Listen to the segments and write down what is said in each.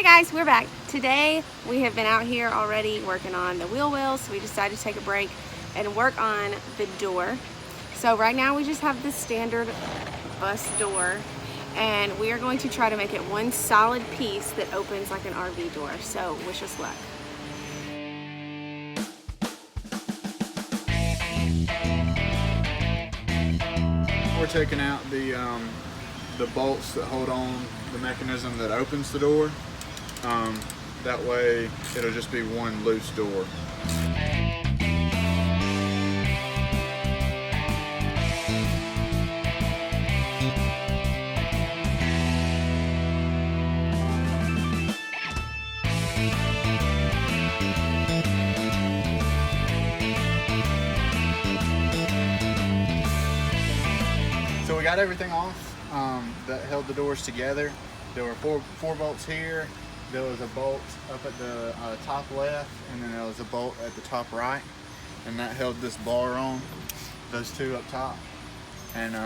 guys, we're back. Today we have been out here already working on the wheel wells, so we decided to take a break and work on the door. So right now we just have the standard bus door, and we are going to try to make it one solid piece that opens like an RV door. So wish us luck. We're taking out the bolts that hold on the mechanism that opens the door. That way it'll just be one loose door. So we got everything off that held the doors together. There were four bolts here. There was a bolt up at the top left, and then there was a bolt at the top right, and that held this bar on, those two up top. And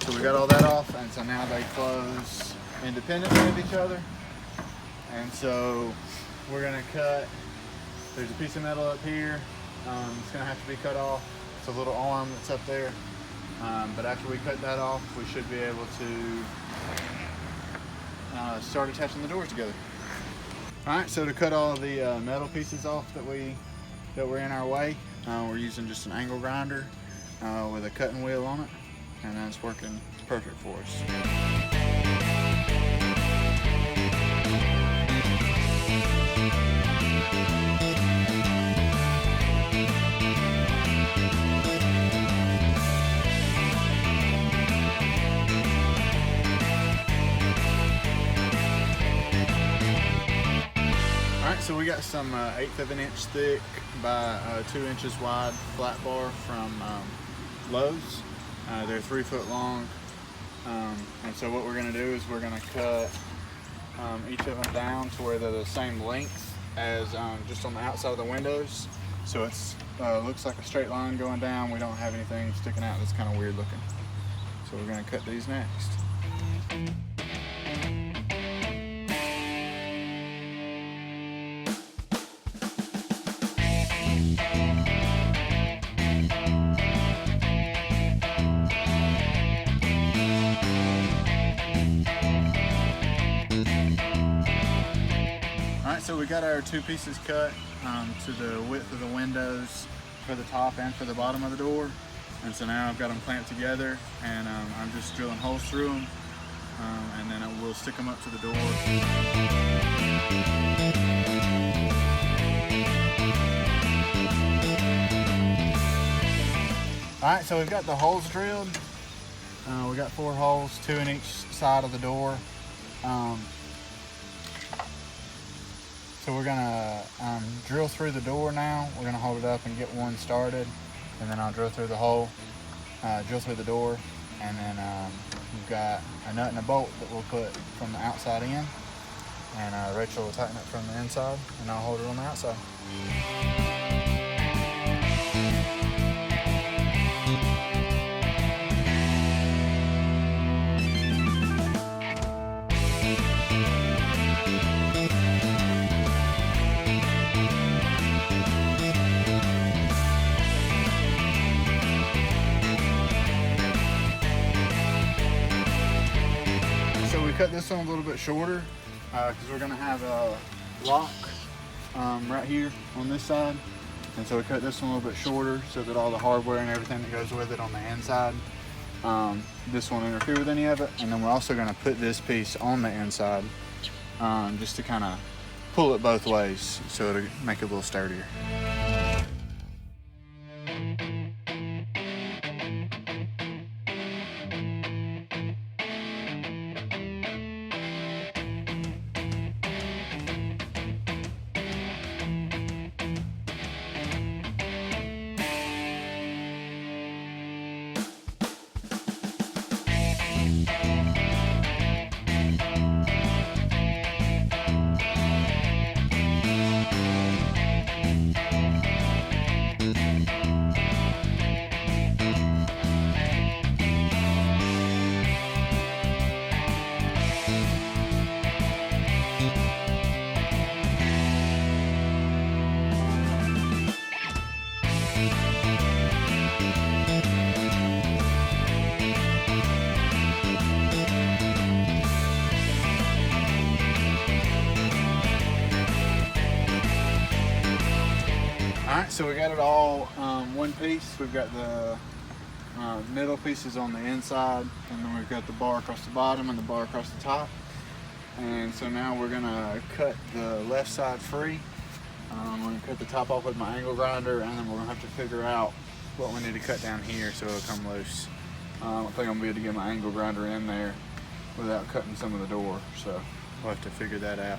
so we got all that off, and so now they close independently of each other. And so we're gonna cut, there's a piece of metal up here. It's gonna have to be cut off. It's a little arm that's up there. But after we cut that off, we should be able to start attaching the doors together. All right, so to cut all the metal pieces off that were in our way, we're using just an angle grinder with a cutting wheel on it, and that's working perfect for us. So we got some 1/8 of an inch thick by 2 inches wide flat bar from Lowe's. They're 3 foot long. And so what we're gonna do is we're gonna cut each of them down to where they're the same length as just on the outside of the windows. So it's looks like a straight line going down. We don't have anything sticking out that's kind of weird looking. So we're gonna cut these next. So we got our two pieces cut to the width of the windows for the top and for the bottom of the door. And so now I've got them clamped together, and I'm just drilling holes through them, and then we'll stick them up to the door. All right, so we've got the holes drilled. We got 4 holes, 2 in each side of the door. So we're gonna drill through the door now. We're gonna hold it up and get one started, and then I'll drill through the hole, drill through the door, and then we've got a nut and a bolt that we'll put from the outside in, and Rachel will tighten it from the inside, and I'll hold it on the outside. Cut this one a little bit shorter because we're going to have a lock right here on this side, and so we cut this one a little bit shorter so that all the hardware and everything that goes with it on the inside, this won't interfere with any of it. And then we're also going to put this piece on the inside just to kind of pull it both ways so it'll make it a little sturdier. So we got it all one piece. We've got the middle pieces on the inside, and then we've got the bar across the bottom and the bar across the top. And so now we're gonna cut the left side free. I'm gonna cut the top off with my angle grinder, and then we're gonna have to figure out what we need to cut down here so it'll come loose. I don't think I'm gonna be able to get my angle grinder in there without cutting some of the door, so we'll have to figure that out.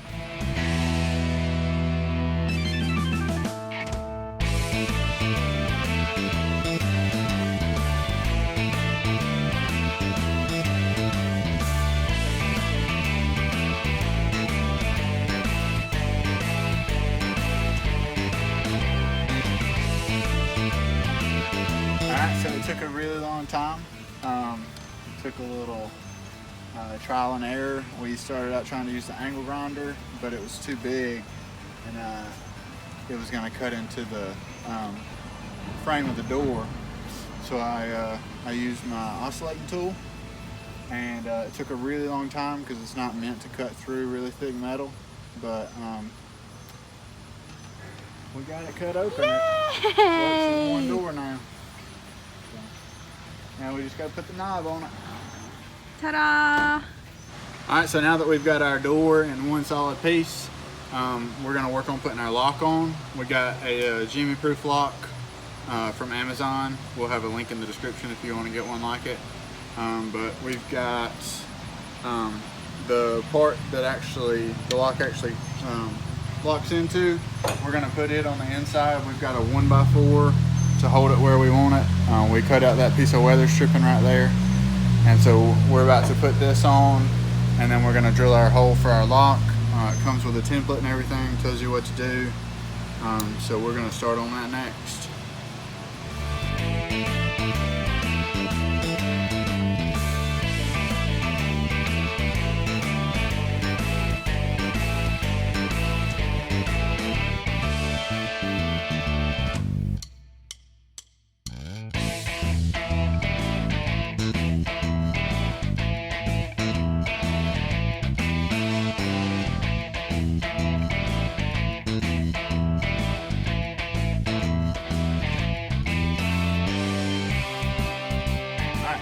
Alright, so it took a really long time. It took a little trial and error. We started out trying to use the angle grinder, but it was too big, and it was going to cut into the frame of the door. So I used my oscillating tool, and it took a really long time because it's not meant to cut through really thick metal, but we got it cut open. It works with one door now. Now we just got to put the knob on it. Ta-da! Alright, so now that we've got our door in one solid piece, we're going to work on putting our lock on. We got a Jimmy proof lock from Amazon. We'll have a link in the description if you want to get one like it. But we've got the part that the lock actually locks into. We're going to put it on the inside. We've got a 1x4 to hold it where we want it. We cut out that piece of weather stripping right there, and so we're about to put this on, and then we're going to drill our hole for our lock. It comes with a template and everything, tells you what to do, so we're going to start on that next.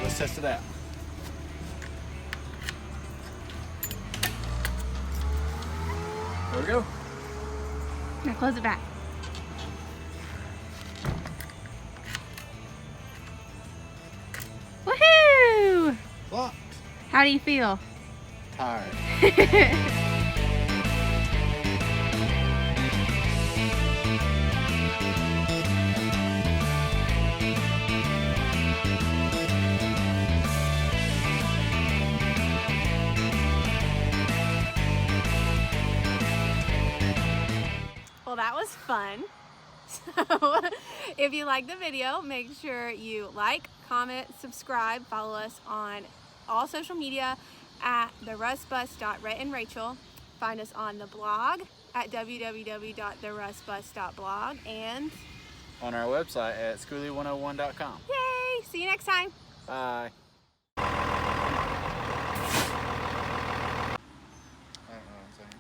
Let's test it out. There we go. Now close it back. Woohoo! Locked. How do you feel? Tired. Well, that was fun. So if you like the video, make sure you like, comment, subscribe, follow us on all social media at therussbus.rhettandrachel. Find us on the blog at www.therussbus.blog and on our website at skoolie101.com. yay! See you next time. Bye.